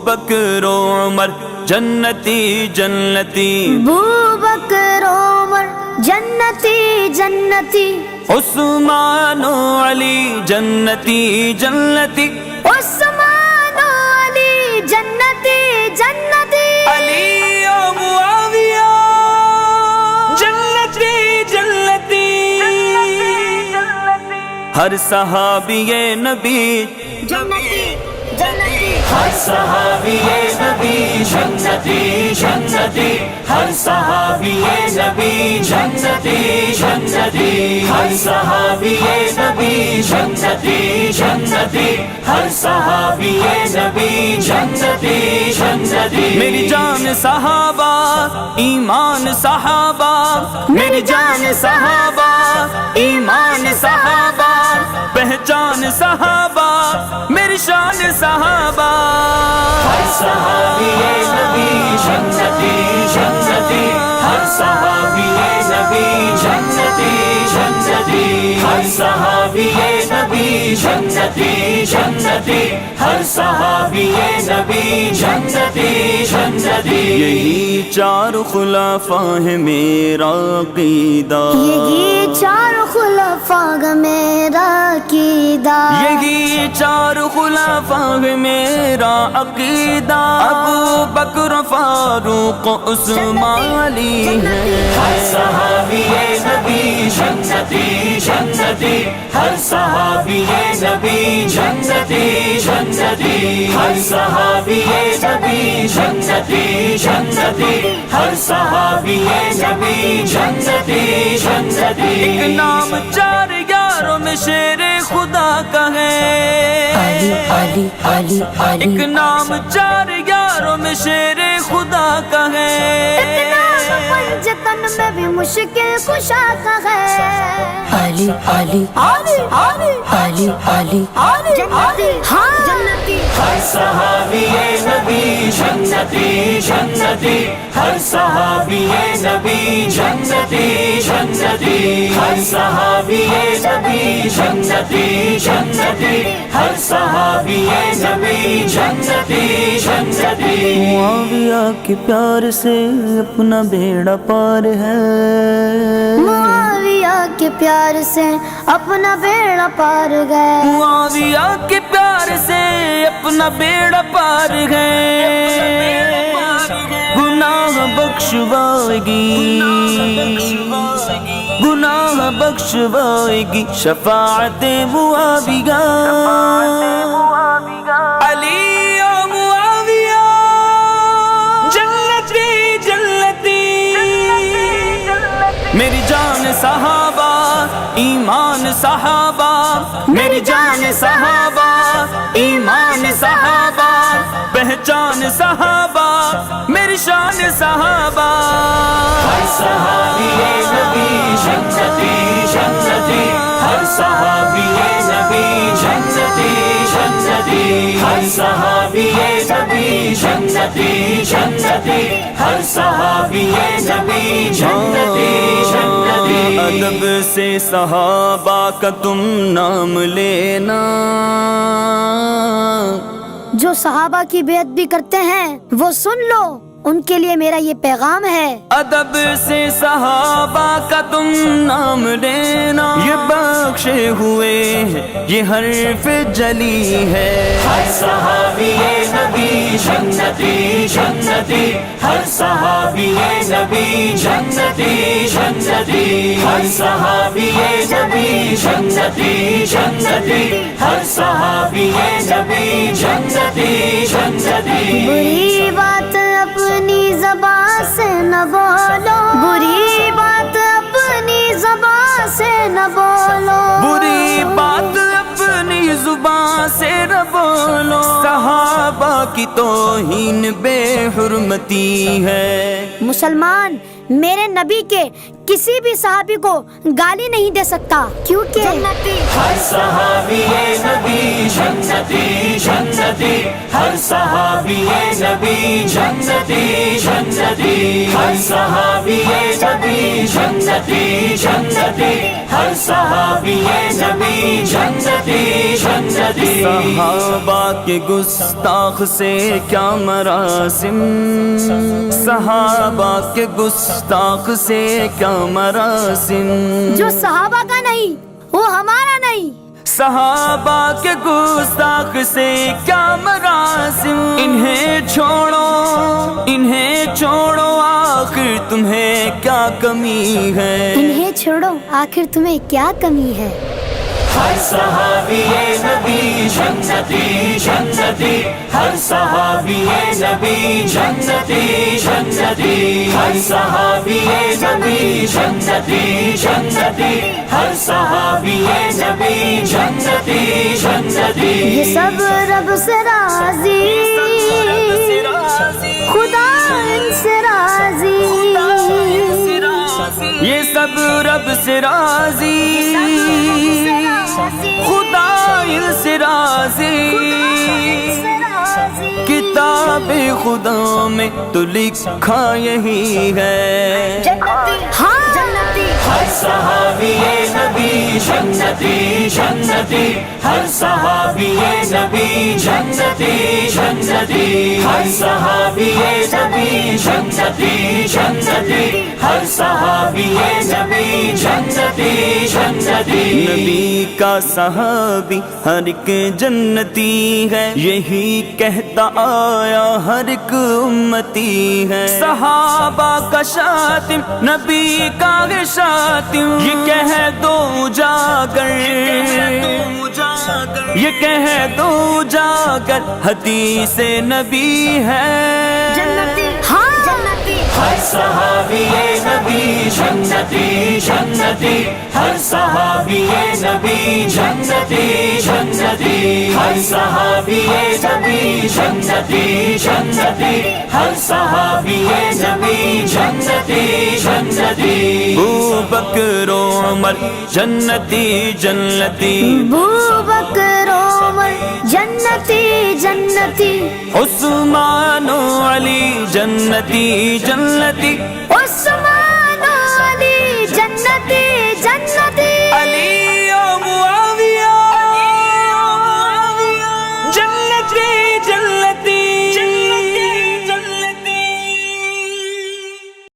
بکر و عمر جنتی جنتی، ابو بکر عمر جنتی جنتی، عثمان و علی جنتی جنتی، عثمان و علی جنتی جنتی، علی و معاویہ جنتی جنتی، ہر صحابی نبی جنتی جنتی، ہر صحابی نبی جنتی جنتی، ہر صحابی نبی جنتی جنتی، ہر صحابی نبی جنتی جنتی، ہر صحابی نبی جنتی جنتی، میری جان صحابہ ایمان صحابہ، میری جان صحابہ ایمان صحابہ، پہچان صحابہ میری شان صحابہ، ہر صحابی نبی جنتی جنتی، ہر صحابی نبی جنتی جنتی، ہر صحابی نبی جنتی جنتی، ہر صحابی نبی جنتی جنتی، یہی چار خلفاء ہیں میرا عقیدہ، یہی چار خلفاء کا میرا عقیدہ، یہی چار خلفاء ہیں میرا عقیدہ، ابو بکر فاروق عثمان علی ہیں، ہر صحابی نبی جنتی جنتی، ہر صحابی نبی جنتی جنتی، ہر صحابی نبی جنتی جنتی، ہر صحابی نبی جنتی جنتی، ایک نام چار یاروں میں شیر خدا کا ہے، علی علی علی علی، ایک نام چار یاروں میں شیر خدا کا ہے، پنجتن میں بھی مشکل کشا کا ہے، علی علی علی علی علی علی علی جنتی، ہاں جنتی، ہر صحابی نبی جنتی جنتی، ہر صحابی نبی جنتی جنتی، ہر صحابی نبی جنتی جنتی، ہر صحابی نبی جنتی جنتی، معاویہ کے پیار سے اپنا بیڑا پار ہے، معاویہ کے پیار سے اپنا بیڑا پار گئے، معاویہ کے پیار سے اپنا بیڑا پار گئے، گناہ بخشوائے گی، گناہ بخشوائے گی شفاعت معاویہ، علی و معاویہ جنتی جنتی، میری جان صحابہ ایمان صحابہ، میری جان صحابہ ایمان صحابہ، پہچان صحابہ میری شان صحابہ، ہر صحابی نبی جنتی جنتی، ہر صحابی نبی جنتی جنتی، ہر صحابی نبی جنتی جنتی، ہر صحابی نبی جنتی جنتی، ادب سے صحابہ کا تم نام لینا، جو صحابہ کی بیعت بھی کرتے ہیں وہ سن لو، ان کے لیے میرا یہ پیغام ہے، ادب سے صحابہ کا تم نام لینا، یہ بخشے ہوئے ہیں یہ حرف جلی ہے، ہر صحابی نبی جنتی جنتی، ہر صحابی نبی جنتی جنتی، ہر صحابی نبی جنتی جنتی، ہر صحابی نبی جنتی جنتی، بری بات اپنی زبان سے نہ بولو، بری بات اپنی زبان سے نہ بولو، بری بات اپنی زبان سے نہ بولو، صحابہ کی توہین بے حرمتی ہے، مسلمان میرے نبی کے کسی بھی صحابی کو گالی نہیں دے سکتا، کیونکہ ہر صحابی نبی جنتی جنتی، ہر صحابی نبی جنتی جنتی، ہر صحابی نبی جنتی جنتی، ہر صحابی نبی جنتی جنتی۔ صحابہ کے گستاخ سے کیا مراسم، صحابہ کے گستاخ سے کیا مراسم، جو صحابہ کا نہیں وہ ہمارا نہیں، صحابہ کے گستاخ سے کیا مراسم، انہیں چھوڑو انہیں چھوڑو آخر تمہیں کیا کمی ہے، انہیں چھوڑو آخر تمہیں کیا کمی ہے۔ ہر صحابی نبی جنتی جنتی، ہر صحابی نبی جنتی جنتی، ہر صحابی نبی جنتی جنتی، ہر صحابی نبی جنتی جنتی۔ یہ سب رب سے راضی، خدا ان سے راضی، یہ سب رب سے راضی، خدا ان سے راضی، کتاب خدا میں تو لکھا یہی ہے، ہاں ہر صحابی نبی جنتی جنتی، ہر صحابی نبی جنتی جنتی، ہر صحابی نبی جنتی جنتی، ہر صحابی نبی جنتی جنتی۔ نبی کا صحابی ہر ایک جنتی ہے، یہی کہتا آیا ہر ایک امتی ہے، صحابہ کا شاتم نبی کا شاتم، یہ کہہ دو جا کر، یہ کہہ دو جا کر حدیث نبی ہے، ہاں ہر صحابی نبی جنتی جنتی، ہر صحابی نبی جنتی جنتی، ہر صحابی نبی جنتی جنتی، ہر صحابی نبی جنتی جنتی۔ ابو بکر عمر جنتی جنتی، ابو بکر عمر جنتی جنتی، عثمان و علی جنتی جنتی،